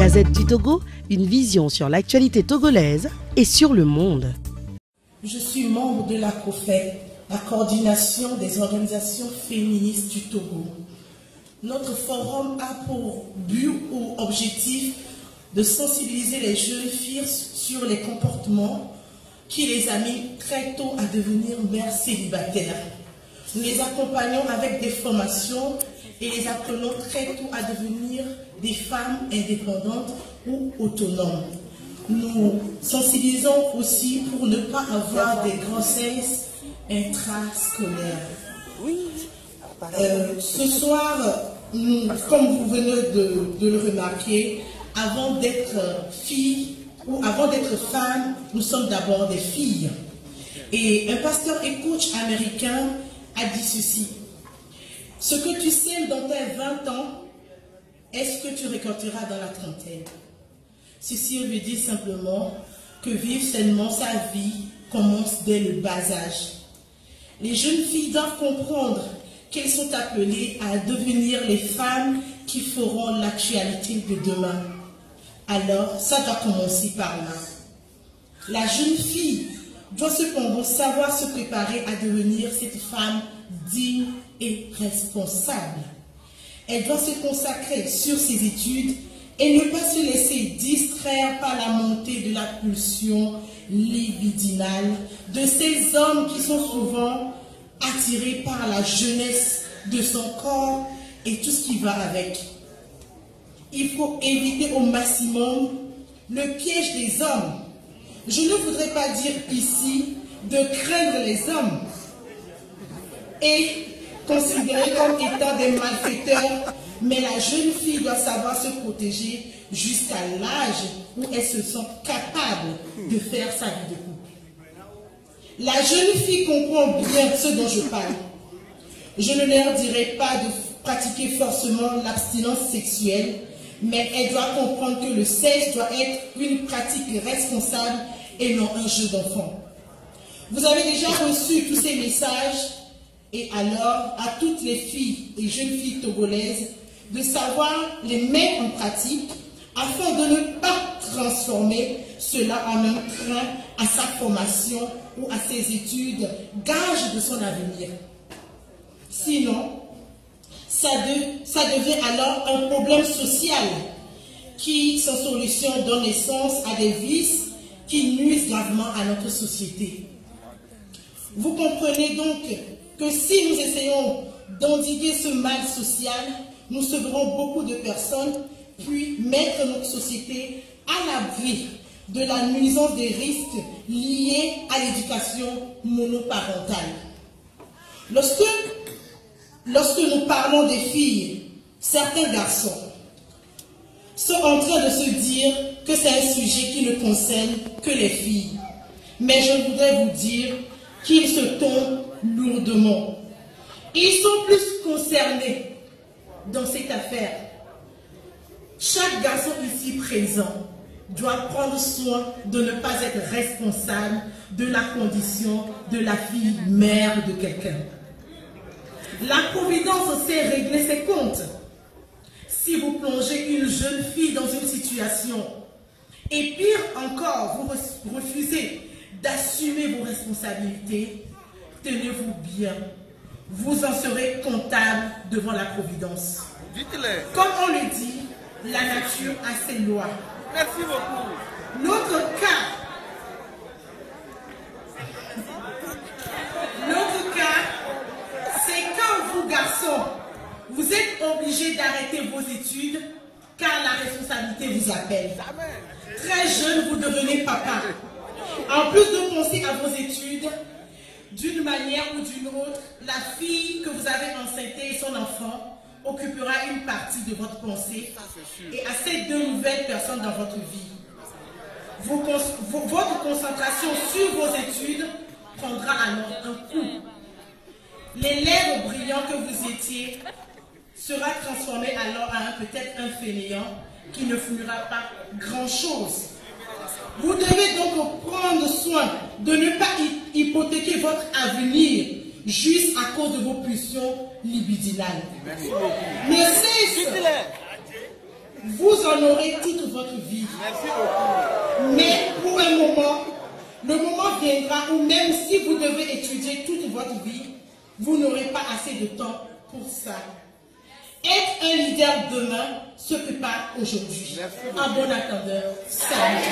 Gazette du Togo, une vision sur l'actualité togolaise et sur le monde. Je suis membre de la COFET, la coordination des organisations féministes du Togo. Notre forum a pour but ou objectif de sensibiliser les jeunes filles sur les comportements qui les amènent très tôt à devenir mères célibataires. Nous les accompagnons avec des formations et les apprenons très tôt à devenir des femmes indépendantes ou autonomes. Nous sensibilisons aussi pour ne pas avoir des grossesses intrascolaires. Ce soir, comme vous venez de le remarquer, avant d'être fille ou avant d'être femme, nous sommes d'abord des filles. Et un pasteur et coach américain a dit ceci: ce que tu sèmes dans tes 20 ans, est-ce que tu récolteras dans la trentaine? Ceci veut dire simplement que vivre sainement sa vie commence dès le bas âge. Les jeunes filles doivent comprendre qu'elles sont appelées à devenir les femmes qui feront l'actualité de demain. Alors, ça doit commencer par là. La jeune fille doit cependant savoir se préparer à devenir cette femme digne et responsable. Elle doit se consacrer sur ses études et ne pas se laisser distraire par la montée de la pulsion libidinale de ces hommes qui sont souvent attirés par la jeunesse de son corps et tout ce qui va avec. Il faut éviter au maximum le piège des hommes. Je ne voudrais pas dire ici de craindre les hommes et considérés comme étant des malfaiteurs, mais la jeune fille doit savoir se protéger jusqu'à l'âge où elle se sent capable de faire sa vie de couple. La jeune fille comprend bien ce dont je parle. Je ne leur dirai pas de pratiquer forcément l'abstinence sexuelle, mais elle doit comprendre que le sexe doit être une pratique responsable et non un jeu d'enfant. Vous avez déjà reçu tous ces messages, et alors à toutes les filles et jeunes filles togolaises de savoir les mettre en pratique afin de ne pas transformer cela en un frein à sa formation ou à ses études, gage de son avenir. Sinon, ça devient alors un problème social qui, sans solution, donne naissance à des vices qui nuisent gravement à notre société. Vous comprenez donc que si nous essayons d'endiguer ce mal social, nous sauverons beaucoup de personnes, puis mettre notre société à l'abri de la nuisance des risques liés à l'éducation monoparentale. Lorsque nous parlons des filles, certains garçons sont en train de se dire que c'est un sujet qui ne concerne que les filles. Mais je voudrais vous dire qu'ils se tombent lourdement. Ils sont plus concernés dans cette affaire. Chaque garçon ici présent doit prendre soin de ne pas être responsable de la condition de la fille mère de quelqu'un. La Providence sait régler ses comptes. Si vous plongez une jeune fille dans une situation, et pire encore, vous refusez d'assumer vos responsabilités, tenez-vous bien, vous en serez comptable devant la Providence. Comme on le dit, la nature a ses lois. Merci beaucoup. L'autre cas, c'est quand vous, garçons, vous êtes obligés d'arrêter vos études car la responsabilité vous appelle. Très jeune, vous devenez papa. En plus de penser à vos études, d'une manière ou d'une autre, la fille que vous avez enceintée et son enfant occupera une partie de votre pensée et à ces deux nouvelles personnes dans votre vie. Votre concentration sur vos études prendra alors un coup. L'élève brillant que vous étiez sera transformé alors en peut-être un fainéant qui ne fournira pas grand-chose. Vous devez donc prendre soin de ne pas hypothéquer votre avenir juste à cause de vos pulsions libidinales. Ne cesse, vous en aurez toute votre vie. Merci beaucoup. Mais pour un moment, le moment viendra où même si vous devez étudier toute votre vie, vous n'aurez pas assez de temps pour ça. Être un leader demain se prépare aujourd'hui. À bon attendeur, salut.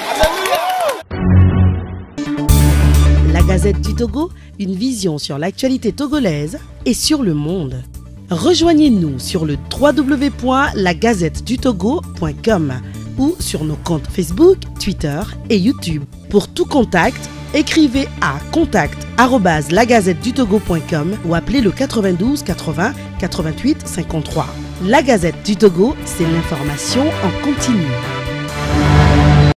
La Gazette du Togo, une vision sur l'actualité togolaise et sur le monde. Rejoignez-nous sur le www.lagazettedutogo.com ou sur nos comptes Facebook, Twitter et YouTube. Pour tout contact, écrivez à contact@lagazettedutogo.com ou appelez le 92 80 88 53. La Gazette du Togo, c'est l'information en continu.